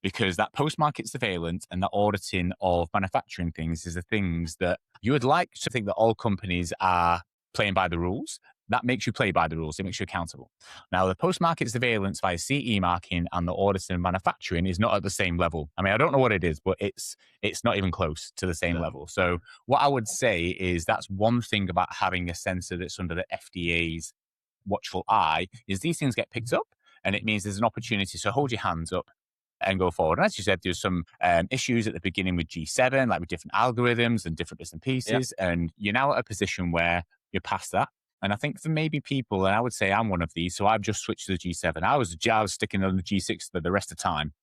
Because that post-market surveillance and the auditing of manufacturing things is the things that you would like to think that all companies are playing by the rules. That makes you play by the rules. It makes you accountable. Now, the post-market surveillance via CE marking and the auditing and manufacturing is not at the same level. I mean, I don't know what it is, but it's not even close to the same level. So what I would say is that's one thing about having a sensor that's under the FDA's watchful eye is these things get picked up, and it means there's an opportunity. So hold your hands up and go forward. And as you said, there's some issues at the beginning with G7, like with different algorithms and different bits and pieces. Yeah. And you're now at a position where you're past that. And I think for maybe people, and I would say I'm one of these, so I've just switched to the G7. I was sticking on the G6 for the rest of the time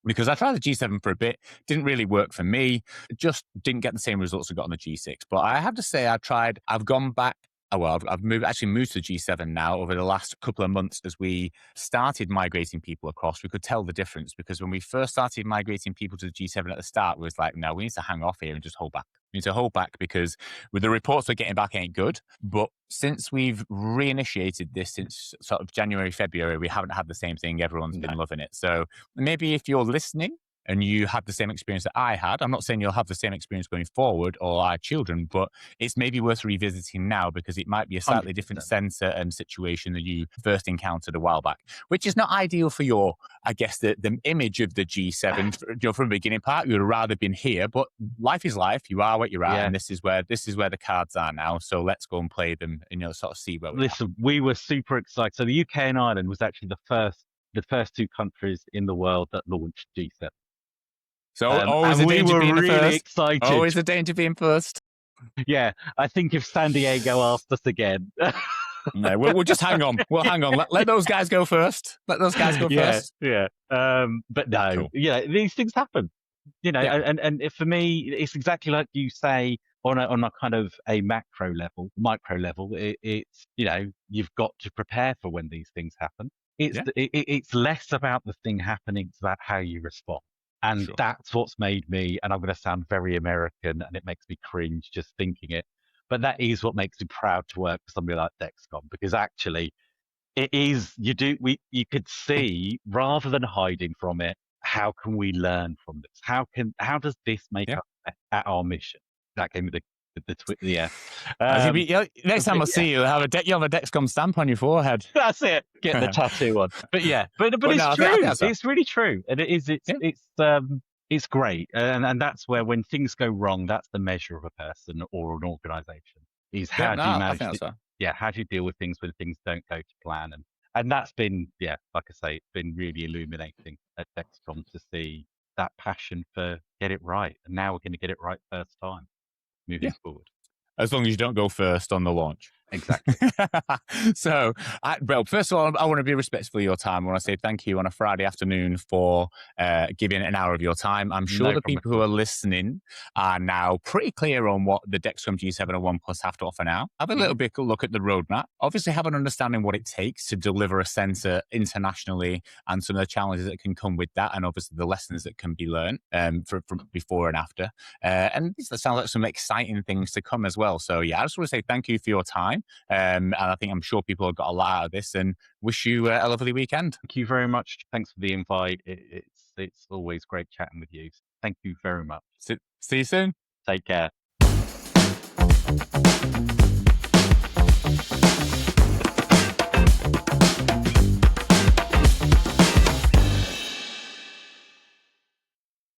because I tried the G7 for a bit, didn't really work for me, just didn't get the same results I got on the G6. But I have to say I've gone back. Oh, well, I've moved to the G7 now over the last couple of months as we started migrating people across. We could tell the difference because when we first started migrating people to the G7 at the start, we was like, no, we need to hang off here and just hold back. We need to hold back because with the reports we're getting back ain't good. But since we've reinitiated this since sort of January, February, we haven't had the same thing. Everyone's been loving it. So maybe if you're listening and you had the same experience that I had, I'm not saying you'll have the same experience going forward or our children, but it's maybe worth revisiting now because it might be a slightly 100%. different sensor and situation that you first encountered a while back, which is not ideal for your, I guess, the image of the G7 from the beginning part. You would have rather been here, but life is life. You are what you're at, and this is where the cards are now. So let's go and play them and sort of see where we are. Listen, we were super excited. So the UK and Ireland was actually the first two countries in the world that launched G7. So always a danger being really first. excited. Always a danger being first. Yeah, I think if San Diego asked us again. No, we'll just hang on. We'll hang on. Let those guys go first. Let those guys go first. Yeah. But no, Cool. these things happen. And for me, it's exactly like you say on a kind of a micro level. It's you've got to prepare for when these things happen. It's less about the thing happening; it's about how you respond. And that's what's made me, and I'm going to sound very American, and it makes me cringe just thinking it, but that is what makes me proud to work for somebody like Dexcom, because actually it is, you could see, rather than hiding from it, how can we learn from this? How does this make us at our mission? That gave me the twit. Next time I see you, you have a Dexcom stamp on your forehead. That's it. Get the tattoo on. But it's true. It's really true, and it's great. And that's where when things go wrong, that's the measure of a person or an organisation. Is how do you manage? How do you deal with things when things don't go to plan? And that's been, like I say, it's been really illuminating at Dexcom to see that passion for get it right, and now we're going to get it right first time. Moving forward. As long as you don't go first on the launch. Exactly. So, first of all, I want to be respectful of your time. I want to say thank you on a Friday afternoon for giving an hour of your time. I'm sure the people who are listening are now pretty clear on what the Dexcom G7 and ONE Plus have to offer now. Have a little bit of a look at the roadmap. Obviously, have an understanding what it takes to deliver a sensor internationally and some of the challenges that can come with that, and obviously the lessons that can be learned from before and after. And this sounds like some exciting things to come as well. So, I just want to say thank you for your time. And I'm sure people have got a lot out of this, and wish you a lovely weekend. Thank you very much. Thanks for the invite. It's always great chatting with you. Thank you very much. See you soon. Take care.